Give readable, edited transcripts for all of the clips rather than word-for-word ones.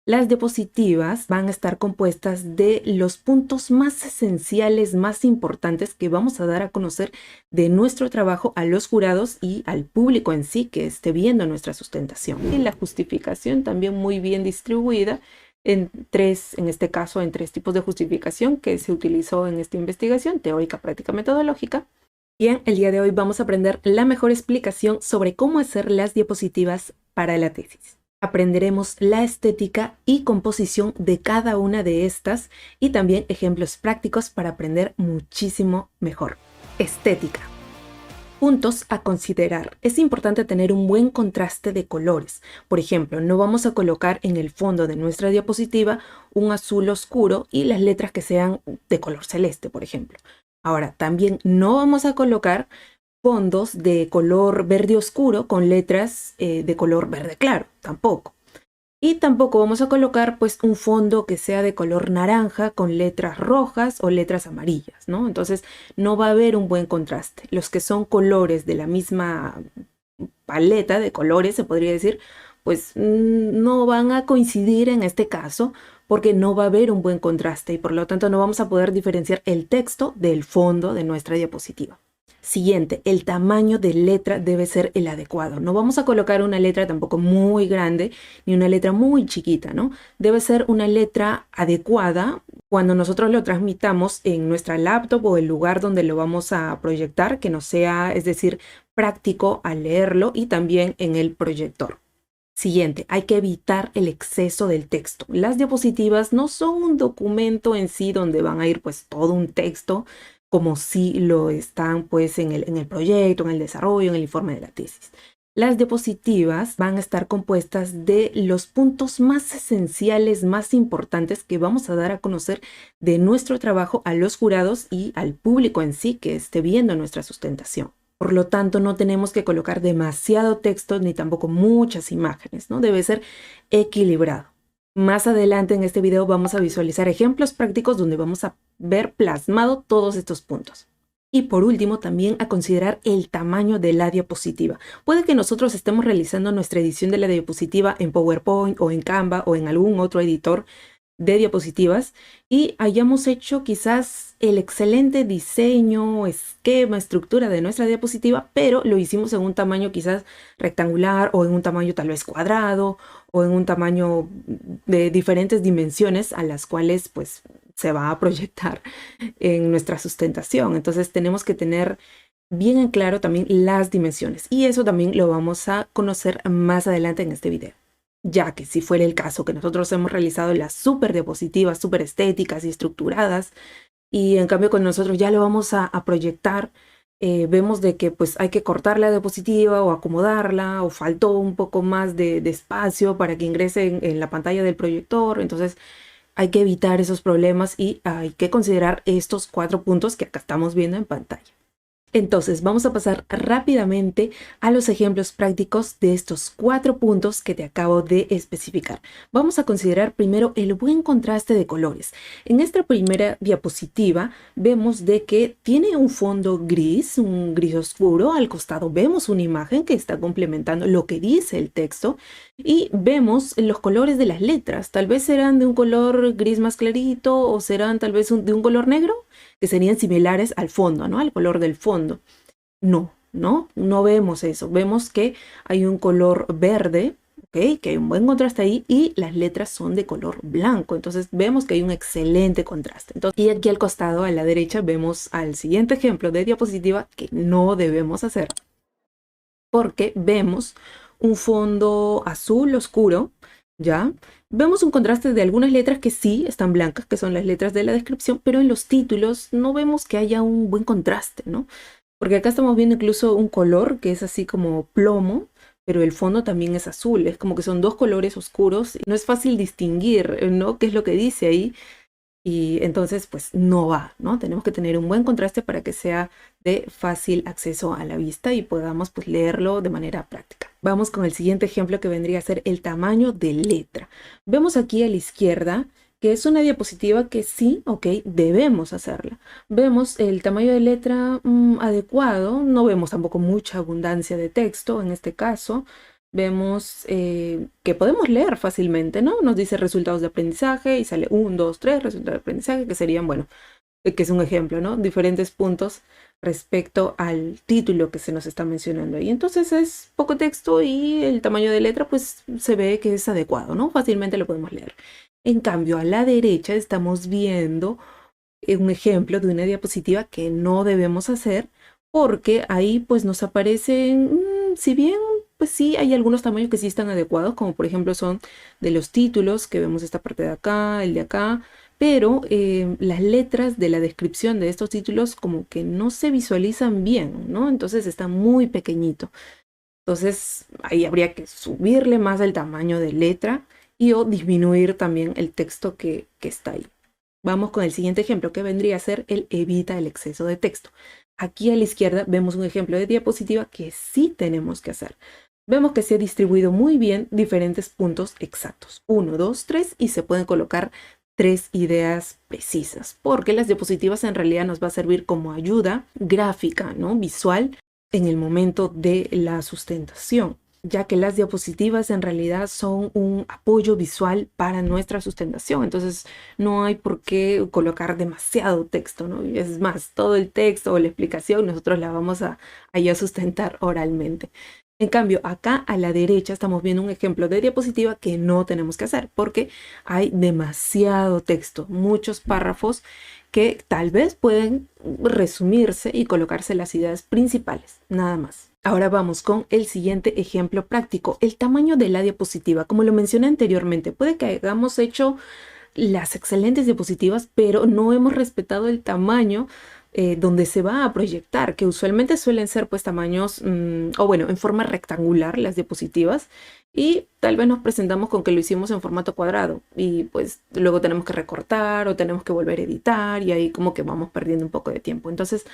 Las diapositivas van a estar compuestas de los puntos más esenciales, más importantes que vamos a dar a conocer de nuestro trabajo a los jurados y al público en sí que esté viendo nuestra sustentación. Y la justificación también muy bien distribuida en este caso, en tres tipos de justificación que se utilizó en esta investigación: teórica, práctica, metodológica. Bien, el día de hoy vamos a aprender la mejor explicación sobre cómo hacer las diapositivas para la tesis. Aprenderemos la estética y composición de cada una de estas y también ejemplos prácticos para aprender muchísimo mejor. Estética. Puntos a considerar. Es importante tener un buen contraste de colores. Por ejemplo, no vamos a colocar en el fondo de nuestra diapositiva un azul oscuro y las letras que sean de color celeste, por ejemplo. Ahora, también no vamos a colocar fondos de color verde oscuro con letras de color verde claro, tampoco. Y tampoco vamos a colocar pues un fondo que sea de color naranja con letras rojas o letras amarillas, ¿no? Entonces no va a haber un buen contraste. Los que son colores de la misma paleta de colores, se podría decir, pues no van a coincidir en este caso porque no va a haber un buen contraste y por lo tanto no vamos a poder diferenciar el texto del fondo de nuestra diapositiva. Siguiente, el tamaño de letra debe ser el adecuado. No vamos a colocar una letra tampoco muy grande ni una letra muy chiquita, ¿no? Debe ser una letra adecuada cuando nosotros lo transmitamos en nuestra laptop o el lugar donde lo vamos a proyectar, que nos sea, es decir, práctico al leerlo, y también en el proyector. Siguiente, hay que evitar el exceso del texto. Las diapositivas no son un documento en sí donde van a ir pues todo un texto, como si lo están pues en el proyecto, en el desarrollo, en el informe de la tesis. Las diapositivas van a estar compuestas de los puntos más esenciales, más importantes que vamos a dar a conocer de nuestro trabajo a los jurados y al público en sí que esté viendo nuestra sustentación. Por lo tanto, no tenemos que colocar demasiado texto ni tampoco muchas imágenes, ¿no? Debe ser equilibrado. Más adelante en este video vamos a visualizar ejemplos prácticos donde vamos a ver plasmado todos estos puntos. Y por último, también a considerar el tamaño de la diapositiva. Puede que nosotros estemos realizando nuestra edición de la diapositiva en PowerPoint o en Canva o en algún otro editor de diapositivas y hayamos hecho quizás el excelente diseño, esquema, estructura de nuestra diapositiva, pero lo hicimos en un tamaño quizás rectangular o en un tamaño tal vez cuadrado o en un tamaño de diferentes dimensiones a las cuales pues se va a proyectar en nuestra sustentación. Entonces tenemos que tener bien en claro también las dimensiones y eso también lo vamos a conocer más adelante en este video. Ya que si fuera el caso que nosotros hemos realizado las súper diapositivas, súper estéticas y estructuradas, y en cambio con nosotros ya lo vamos a proyectar, vemos de que pues hay que cortar la diapositiva o acomodarla, o faltó un poco más de espacio para que ingrese en la pantalla del proyector. Entonces hay que evitar esos problemas y hay que considerar estos 4 puntos que acá estamos viendo en pantalla. Entonces vamos a pasar rápidamente a los ejemplos prácticos de estos 4 puntos que te acabo de especificar. Vamos a considerar primero el buen contraste de colores. En esta primera diapositiva vemos de que tiene un fondo gris, un gris oscuro. Al costado vemos una imagen que está complementando lo que dice el texto y vemos los colores de las letras. Tal vez serán de un color gris más clarito o serán tal vez de un color negro, que serían similares al fondo, ¿no? Al color del fondo. No vemos eso. Vemos que hay un color verde, ¿ok? Que hay un buen contraste ahí y las letras son de color blanco. Entonces vemos que hay un excelente contraste. Entonces, y aquí al costado, a la derecha, vemos al siguiente ejemplo de diapositiva que no debemos hacer porque vemos un fondo azul oscuro, ¿ya? Vemos un contraste de algunas letras que sí están blancas, que son las letras de la descripción, pero en los títulos no vemos que haya un buen contraste, ¿no? Porque acá estamos viendo incluso un color que es así como plomo, pero el fondo también es azul. Es como que son 2 colores oscuros. No es fácil distinguir, ¿no? ¿Qué es lo que dice ahí? Y entonces pues no va, ¿no? Tenemos que tener un buen contraste para que sea de fácil acceso a la vista y podamos pues leerlo de manera práctica. Vamos con el siguiente ejemplo que vendría a ser el tamaño de letra. Vemos aquí a la izquierda que es una diapositiva que sí, ok, debemos hacerla. Vemos el tamaño de letra adecuado, no vemos tampoco mucha abundancia de texto en este caso. vemos que podemos leer fácilmente, ¿no? Nos dice resultados de aprendizaje y sale 1, 2, 3 resultados de aprendizaje, que serían, bueno, que es un ejemplo, ¿no? Diferentes puntos respecto al título que se nos está mencionando ahí. Entonces es poco texto y el tamaño de letra pues se ve que es adecuado, ¿no? Fácilmente lo podemos leer. En cambio, a la derecha estamos viendo un ejemplo de una diapositiva que no debemos hacer porque ahí pues nos aparecen, si bien pues sí hay algunos tamaños que sí están adecuados, como por ejemplo son de los títulos, que vemos esta parte de acá, el de acá, pero las letras de la descripción de estos títulos como que no se visualizan bien, ¿no? Entonces está muy pequeñito. Entonces ahí habría que subirle más el tamaño de letra y o disminuir también el texto que está ahí. Vamos con el siguiente ejemplo, que vendría a ser el evita el exceso de texto. Aquí a la izquierda vemos un ejemplo de diapositiva que sí tenemos que hacer. Vemos que se ha distribuido muy bien diferentes puntos exactos. 1, 2, 3 y se pueden colocar 3 ideas precisas, porque las diapositivas en realidad nos va a servir como ayuda gráfica, ¿no? Visual en el momento de la sustentación, ya que las diapositivas en realidad son un apoyo visual para nuestra sustentación. Entonces no hay por qué colocar demasiado texto, ¿no? Y es más, todo el texto o la explicación nosotros la vamos a sustentar oralmente. En cambio, acá a la derecha estamos viendo un ejemplo de diapositiva que no tenemos que hacer porque hay demasiado texto, muchos párrafos que tal vez pueden resumirse y colocarse las ideas principales, nada más. Ahora vamos con el siguiente ejemplo práctico, el tamaño de la diapositiva. Como lo mencioné anteriormente, puede que hayamos hecho las excelentes diapositivas, pero no hemos respetado el tamaño donde se va a proyectar, que usualmente suelen ser pues tamaños, o bueno, en forma rectangular las diapositivas, y tal vez nos presentamos con que lo hicimos en formato cuadrado y pues luego tenemos que recortar o tenemos que volver a editar y ahí como que vamos perdiendo un poco de tiempo. Entonces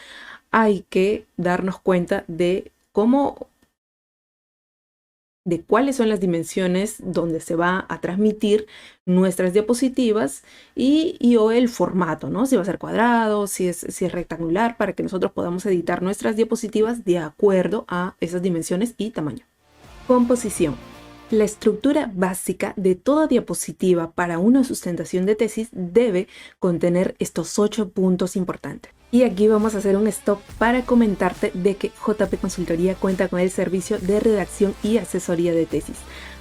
hay que darnos cuenta de cuáles son las dimensiones donde se va a transmitir nuestras diapositivas y o el formato, ¿no? Si va a ser cuadrado, si es rectangular, para que nosotros podamos editar nuestras diapositivas de acuerdo a esas dimensiones y tamaño. Composición. La estructura básica de toda diapositiva para una sustentación de tesis debe contener estos 8 puntos importantes. Y aquí vamos a hacer un stop para comentarte de que JP Consultoría cuenta con el servicio de redacción y asesoría de tesis,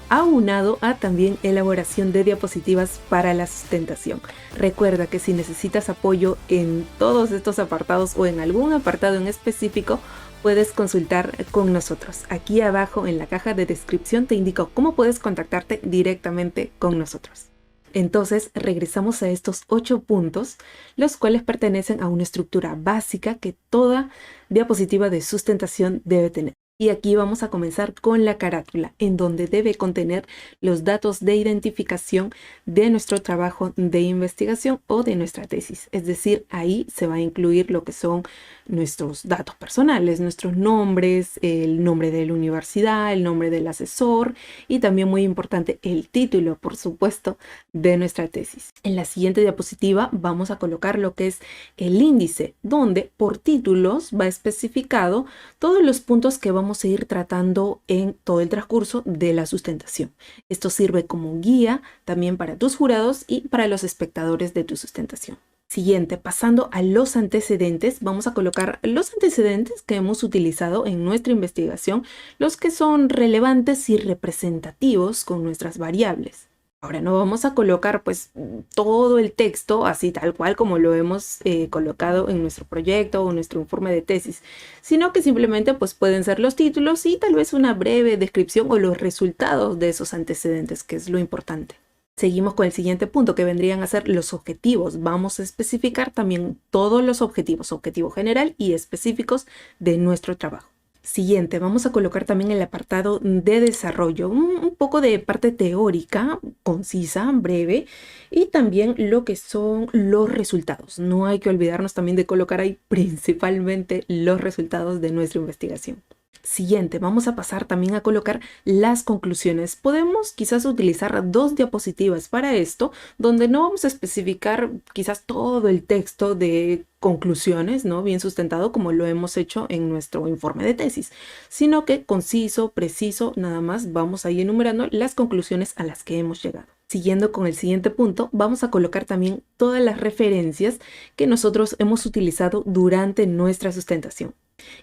aunado a también elaboración de diapositivas para la sustentación. Recuerda que si necesitas apoyo en todos estos apartados o en algún apartado en específico, puedes consultar con nosotros. Aquí abajo en la caja de descripción te indico cómo puedes contactarte directamente con nosotros. Entonces regresamos a estos 8 puntos, los cuales pertenecen a una estructura básica que toda diapositiva de sustentación debe tener. Y aquí vamos a comenzar con la carátula, en donde debe contener los datos de identificación de nuestro trabajo de investigación o de nuestra tesis. Es decir, ahí se va a incluir lo que son nuestros datos personales, nuestros nombres, el nombre de la universidad, el nombre del asesor y también muy importante el título, por supuesto, de nuestra tesis. En la siguiente diapositiva vamos a colocar lo que es el índice, donde por títulos va especificado todos los puntos que vamos a ir tratando en todo el transcurso de la sustentación. Esto sirve como guía también para tus jurados y para los espectadores de tu sustentación. Siguiente, pasando a los antecedentes, vamos a colocar los antecedentes que hemos utilizado en nuestra investigación, los que son relevantes y representativos con nuestras variables. Ahora no vamos a colocar pues todo el texto así tal cual como lo hemos colocado en nuestro proyecto o nuestro informe de tesis, sino que simplemente pues pueden ser los títulos y tal vez una breve descripción o los resultados de esos antecedentes, que es lo importante. Seguimos con el siguiente punto, que vendrían a ser los objetivos. Vamos a especificar también todos los objetivos, objetivo general y específicos de nuestro trabajo. Siguiente, vamos a colocar también el apartado de desarrollo, un poco de parte teórica, concisa, breve, y también lo que son los resultados. No hay que olvidarnos también de colocar ahí principalmente los resultados de nuestra investigación. Siguiente, vamos a pasar también a colocar las conclusiones. Podemos quizás utilizar 2 diapositivas para esto, donde no vamos a especificar quizás todo el texto de conclusiones, ¿no? Bien sustentado como lo hemos hecho en nuestro informe de tesis, sino que conciso, preciso, nada más vamos a ir enumerando las conclusiones a las que hemos llegado. Siguiendo con el siguiente punto, vamos a colocar también todas las referencias que nosotros hemos utilizado durante nuestra sustentación.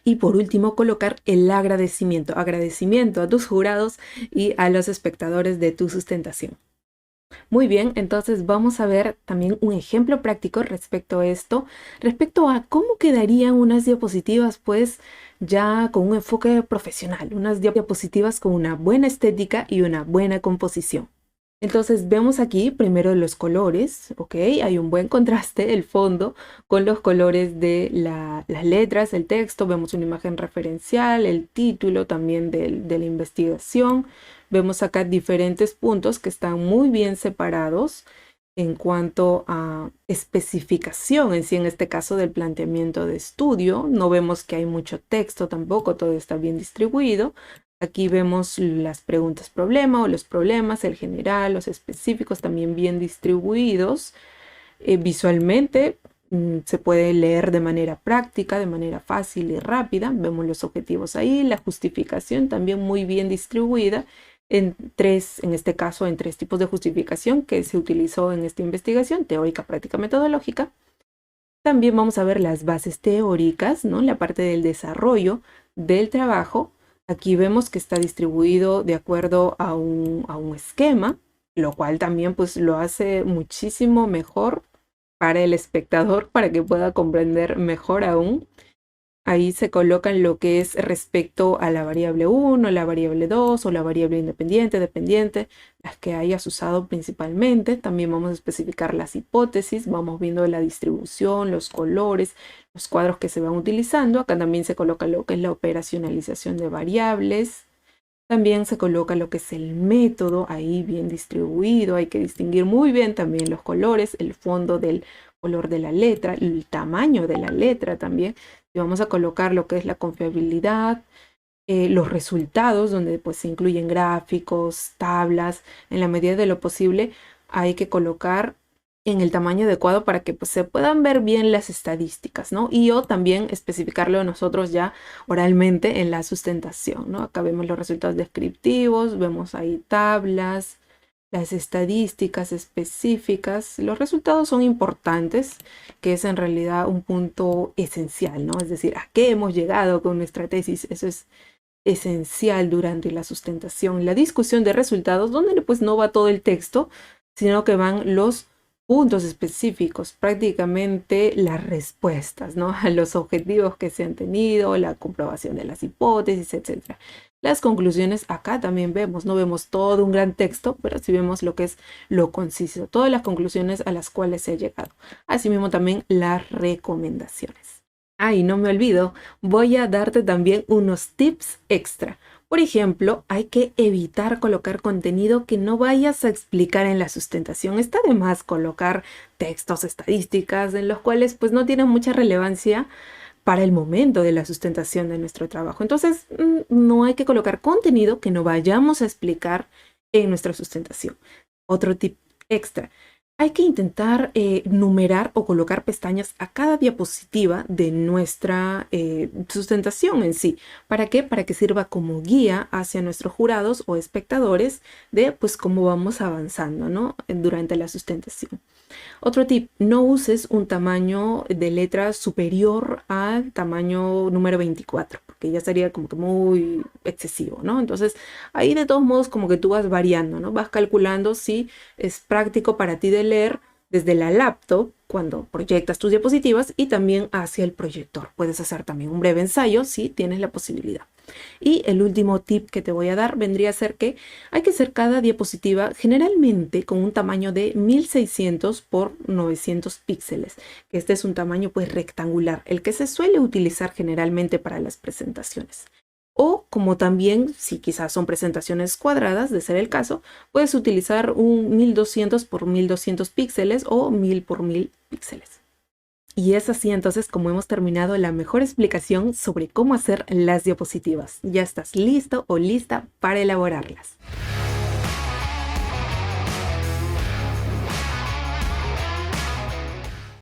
Y por último, colocar el agradecimiento. Agradecimiento a tus jurados y a los espectadores de tu sustentación. Muy bien, entonces vamos a ver también un ejemplo práctico respecto a esto, respecto a cómo quedarían unas diapositivas, pues ya con un enfoque profesional, unas diapositivas con una buena estética y una buena composición. Entonces vemos aquí primero los colores, ¿ok? Hay un buen contraste, el fondo, con los colores de las letras, el texto. Vemos una imagen referencial, el título también de la investigación. Vemos acá diferentes puntos que están muy bien separados en cuanto a especificación en sí, en este caso del planteamiento de estudio. No vemos que hay mucho texto tampoco, todo está bien distribuido. Aquí vemos las preguntas problema o los problemas, el general, los específicos también bien distribuidos. Visualmente se puede leer de manera práctica, de manera fácil y rápida. Vemos los objetivos ahí, la justificación también muy bien distribuida en este caso en 3 tipos de justificación que se utilizó en esta investigación, teórica, práctica, metodológica. También vamos a ver las bases teóricas, ¿no? La parte del desarrollo del trabajo. Aquí vemos que está distribuido de acuerdo a un esquema, lo cual también pues lo hace muchísimo mejor para el espectador, para que pueda comprender mejor aún. Ahí se colocan lo que es respecto a la variable 1, la variable 2 o la variable independiente, dependiente, las que hayas usado principalmente. También vamos a especificar las hipótesis, vamos viendo la distribución, los colores, los cuadros que se van utilizando. Acá también se coloca lo que es la operacionalización de variables. También se coloca lo que es el método, ahí bien distribuido. Hay que distinguir muy bien también los colores, el fondo del color de la letra, el tamaño de la letra también. Y vamos a colocar lo que es la confiabilidad, los resultados, donde pues se incluyen gráficos, tablas. En la medida de lo posible hay que colocar en el tamaño adecuado para que pues, se puedan ver bien las estadísticas, ¿no? Y o también especificarlo nosotros ya oralmente en la sustentación, ¿no? Acá vemos los resultados descriptivos, vemos ahí tablas, las estadísticas específicas. Los resultados son importantes, que es en realidad un punto esencial, ¿no? Es decir, ¿a qué hemos llegado con nuestra tesis? Eso es esencial durante la sustentación. La discusión de resultados, donde pues no va todo el texto, sino que van los puntos específicos, prácticamente las respuestas, ¿no? A los objetivos que se han tenido, la comprobación de las hipótesis, etc. Las conclusiones acá también vemos, no vemos todo un gran texto, pero sí vemos lo que es lo conciso, todas las conclusiones a las cuales se ha llegado. Asimismo también las recomendaciones. Y no me olvido, voy a darte también unos tips extra. Por ejemplo, hay que evitar colocar contenido que no vayas a explicar en la sustentación. Está de más colocar textos, estadísticas, en los cuales pues no tienen mucha relevancia para el momento de la sustentación de nuestro trabajo. Entonces, no hay que colocar contenido que no vayamos a explicar en nuestra sustentación. Otro tip extra. Hay que intentar numerar o colocar pestañas a cada diapositiva de nuestra sustentación en sí. ¿Para qué? Para que sirva como guía hacia nuestros jurados o espectadores de pues cómo vamos avanzando, ¿no? Durante la sustentación. Otro tip, no uses un tamaño de letra superior al tamaño número 24, porque ya sería como que muy excesivo, ¿no? Entonces, ahí de todos modos como que tú vas variando, ¿no? Vas calculando si es práctico para ti de leer desde la laptop cuando proyectas tus diapositivas y también hacia el proyector. Puedes hacer también un breve ensayo si tienes la posibilidad. Y el último tip que te voy a dar vendría a ser que hay que hacer cada diapositiva generalmente con un tamaño de 1600 por 900 píxeles, que este es un tamaño pues rectangular, el que se suele utilizar generalmente para las presentaciones. O como también, si quizás son presentaciones cuadradas, de ser el caso, puedes utilizar un 1200 por 1200 píxeles o 1000 por 1000 píxeles. Y es así entonces como hemos terminado la mejor explicación sobre cómo hacer las diapositivas. Ya estás listo o lista para elaborarlas.